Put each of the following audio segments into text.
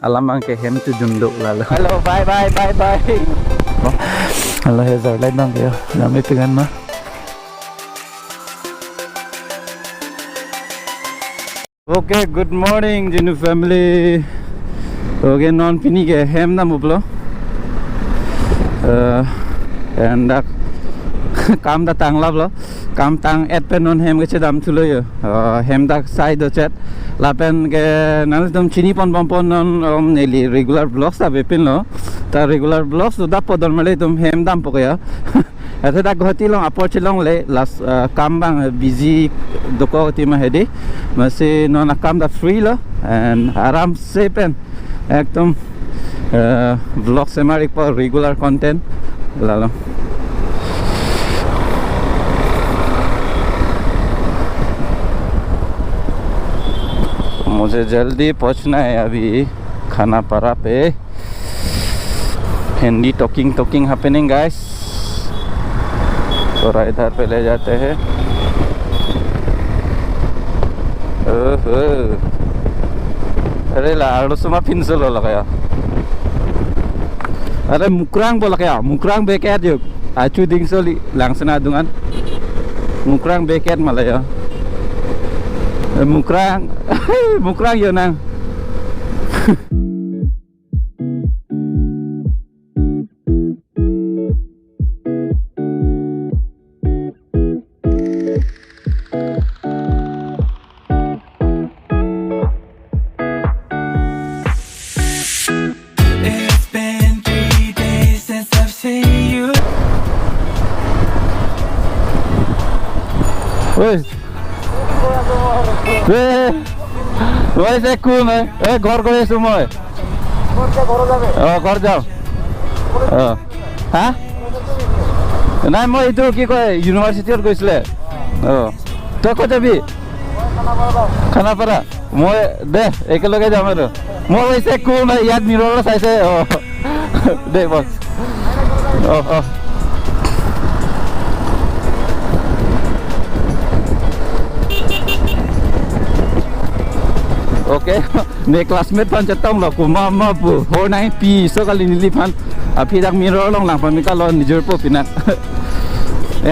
Alamang ke hem tu junduk lalu. Hello, bye bye bye bye. Allah ya zalai bang ya. Nami pengen mah. Okay, good morning Jinu family. Okay, non pini ke hem na muplo. And kam da tang lab lo. Kam tang et pen non hem ke chedam thulo yo. Hem da side do chat. Lapen ke nal tum chini pon non neli regular vlogs ave pin lo. Ta regular vlogs do da podon male tum hem dam pokya. Ate da ghati long apor chilong le las kam bang busy doko ti ma hedi. Masih non kam da free lo and aram se pen ekdom vlog semarik por regular content lalo. मुझे जल्दी पहुंचना है अभी खानापारा पे. Hindi talking happening guys. थोड़ा इधर पे ले जाते हैं. अरे लाडो सुमा पिंसल लगाया. अरे मुकरांग बोला क्या मुकरांग बेकेट जो आचू दिंग सोली लांगसना दुंगान मुकरांग Beckett मालया. Mukrang mukrang yo nang. It's been 3 days since I've seen you. Oi. Why is cool man? ঘর করে সময় ঘর যাও. হ্যাঁ নাই মই এইটো কি কয় ইউনিভাৰ্চিটিত গৈছিলে. তই ক'ত যাবি? খানাপাৰা. মই দে একেলগে যাম আৰু. মই হৈছে কোন নাই ইয়াত মিৰৰ চাইছে. দে বছ. Okay, ne classmate pan chatong lo ku ma pu ho nai pi so kali ni pan api dak mirror long lang pan mi ka lo nijur po pinak.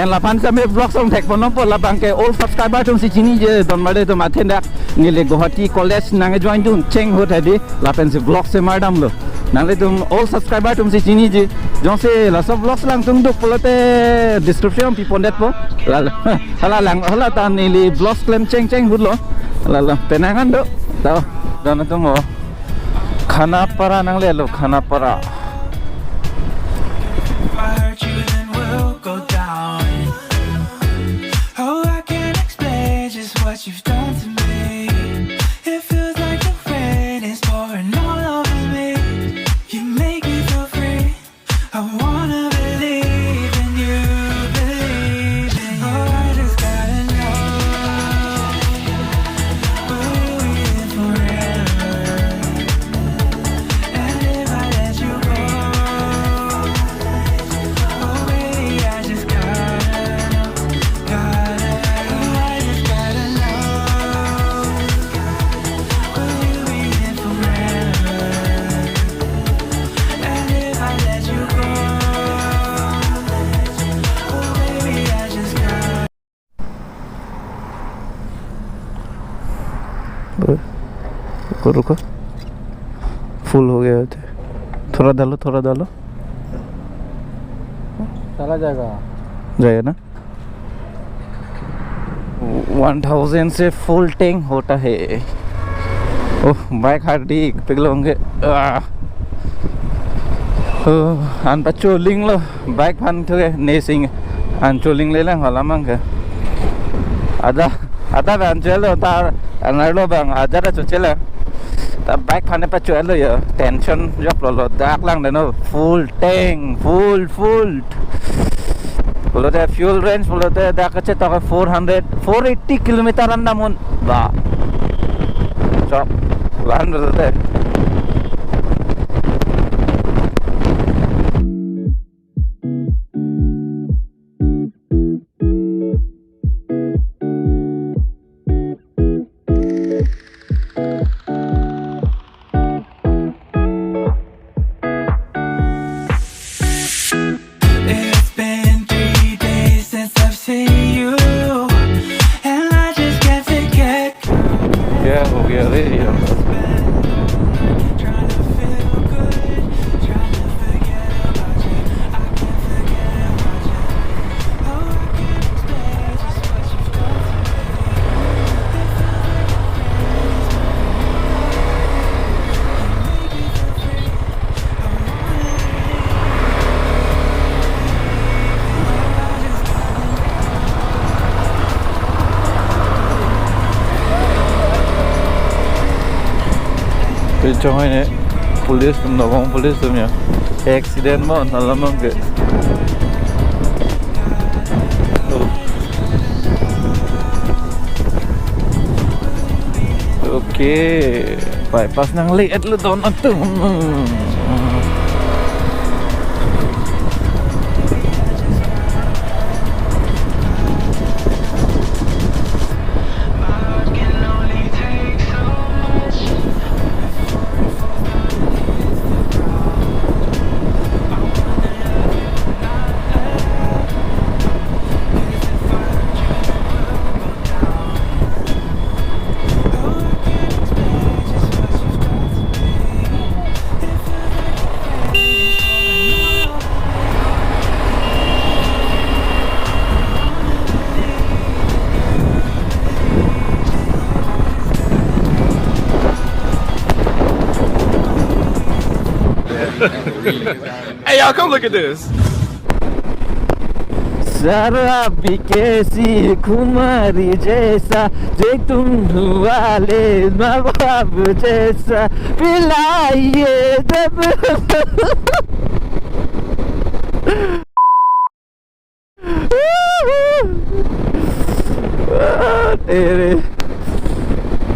En la pan sa me vlog song tek ponom po la bang ke all subscriber tum si chini je don made to mathen dak ni le Guwahati college nang join dun cheng ho thadi la pan se vlog se madam lo nang le tum all subscriber tum si chini je jon se la so vlogs lang tum duk polote description pi pondet po la lang hala ta ni le vlogs klem cheng hut lo la penangan do. Tahu, dan itu mau Khanapara nang lelo Khanapara. If I hurt you, then we'll go down. Oh, I can't explain just what you've done to me. It feels like the rain is pouring all over me. You make me feel free. I wanna believe in you, believe in you. Oh, I just gotta know. Will we live forever? And if I let you go, oh baby, I just gotta know, oh, I just gotta know. Will you be here forever? And if I let you go, oh baby, I just gotta. रुको full हो गया थे. थोड़ा डालो चला जाएगा. जाएगा ना. 1000 से फुल टैंक होता है. ओह बाइक हार्डी पिघलोंगे. an patrolling lo bike pan thoge nesing an trolling le lang hala mang ke ada ban chelo ta anarlo bang ada ra chela ta bike pan pa chelo yo tension job lo dak lang de no full tank full Pulote fuel range pulote da kache ta 480 kilometer an namun ba chop lan pulote. join it police no wrong police nya accident mo nalamang ke okay bypass nang liit lo doon ato Hey, y'all, come look at this. शराबी कैसी कुमारी जैसा जे तुम वाले नवाब जैसा पिलाइए जब तेरे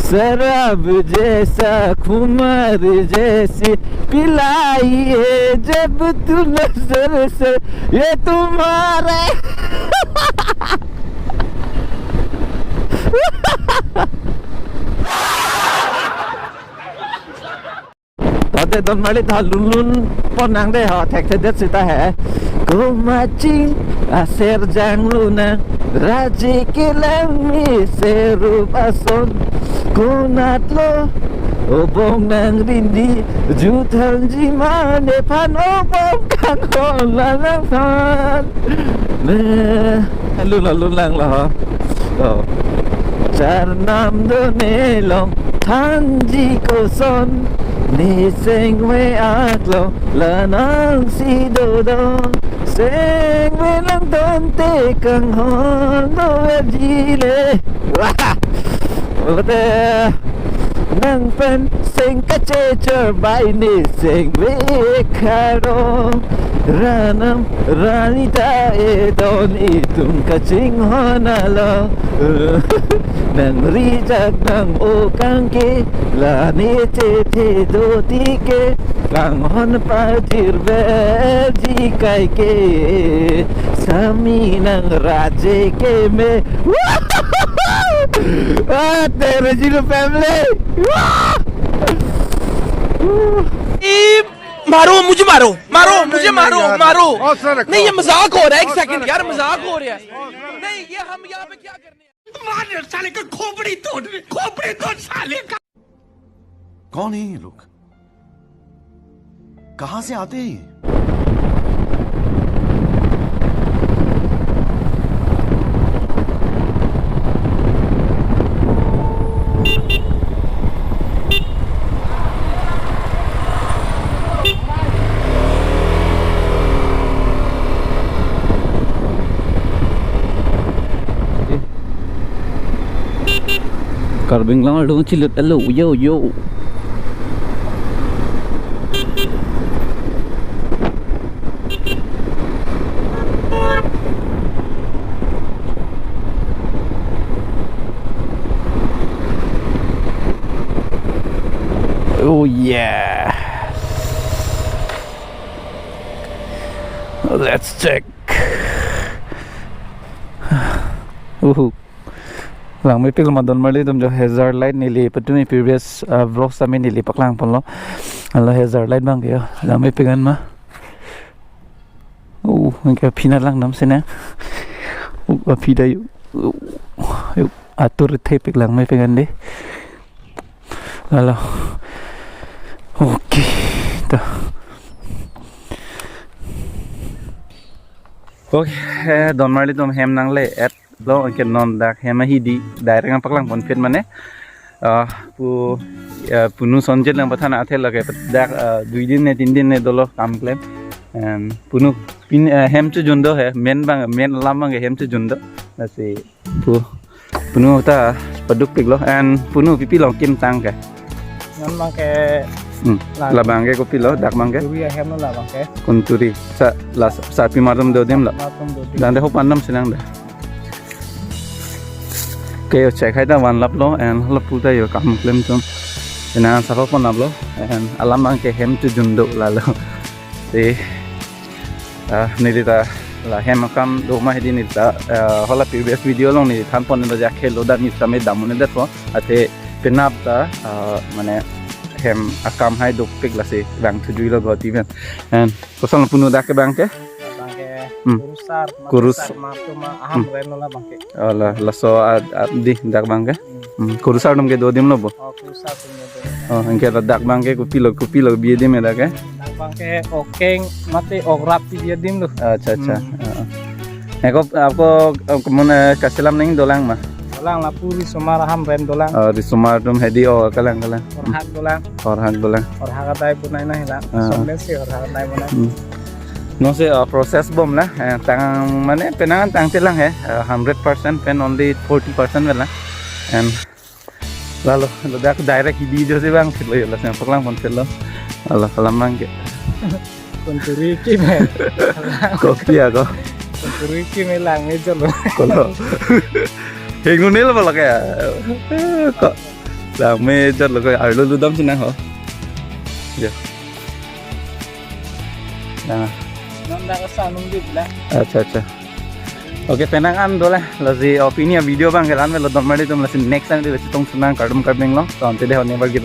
शराब जैसा खुमार जैसी पिलाइए जब तू नजर से ये तुम्हारे ताते दोन माली था Lun ponang deh ho tek sedet sita he ko macing aser jang luna raji kilami seru pason kunat lo obong nang rindi jutan jimane pan obong kang holang pan lun lang lo oh char nam do ne long thanji ko son ni seng we atlo lanang si do do seng we lang ton te kang hon do jile wah ote nang pen seng ka che chur bai ni seng we kharo ranam ranita e don itung ka ching honalo nang rijak nang o kang ke la ni te te do ti ke kang hon pa tir ve ji kai ke sami nang raje ke me तेरे zero family मारो मुझे मारो मारो मुझे मारो मारो नहीं ये मजाक हो रहा है एक सेकंड यार मजाक हो रहा है नहीं ये हम यहाँ पे क्या करने मार साले का खोपड़ी तोड़ साले का कौन है ये लोग कहां से आते हैं ये? Karbing lang alung chilut alo yo yo oh yeah let's check lang may pil madon mali dum jo hazard light nili patumi previous vlogs ami nili paklang ponlo ala hazard light bang kaya lang may pigan ma ngka phina lang nam sena phida yu atur the pik lang may pigan de ala okay ta okay don mali dum hem nang le at lo ke non dak hema hi di direct ang paklang pon phet mane pu punu sonjet lang pathana athe lage dak 2 din ne 3 din ne dolo kam klem punu pin hem chu jondo he men bang men lamang hem chu jondo na si pu punu ta paduk pik lo and punu pipi long kim tang ka Nan mang ke La bangke kopi lo dak bangke. Turi hem no la bangke. Kunturi sa pi marum do dim la. Matum do. Dan de ho panam sinang da. Kayo check hai da wan lap lo and lap puta yo kam klem tum. Ina sa pon lap lo and alam bangke hem tu jundo la lo. Te nidita la hem kam do ma hedi nidita hola previous video long ni tham pon no ja khelo da ni same damune da to ate penap da mane hem akam hai dok pik la se bang thujui lo goti ben and kosong punu da ke bang ke Kurusar. Kurus Matum aham ren no la bangke. ala la so di dak bang ke kurusar dum ke do dim lo bo Kurusar tum do. angke dak bang ke kupi lo bi dim da ke Bangke okeng mate ograp ti dia dim lo. अच्छा अच्छा eko आपको मन कसेलाम नहीं dolang mah Dolang la puri somar aham ren dolang. di sumar dum hedi kalang Orhak dolang. dolang Orhak dai punai na hila. Somne si orhak dai punai. no se proses bom lah tang mane penangan tang telang he 100% pen only 40% vela and lalu dak direct hidi jo se bang philo yala se paklang pon philo Allah kalam bang ke Kunturi ki me. kopi ako Kunturi ki me lang me jalo. kalau hingun nil bala kaya kok lang me jalo ko ai lu dam sinang ho ya nah Nanda kasa nung dit la. अच्छा अच्छा okay पेनांगान दोला लजी opinion video बांग गेलान में लदम muddy तुम लसी next time दे तुम सुना काडम काडमिंग लो तो अंते दे होने बाकी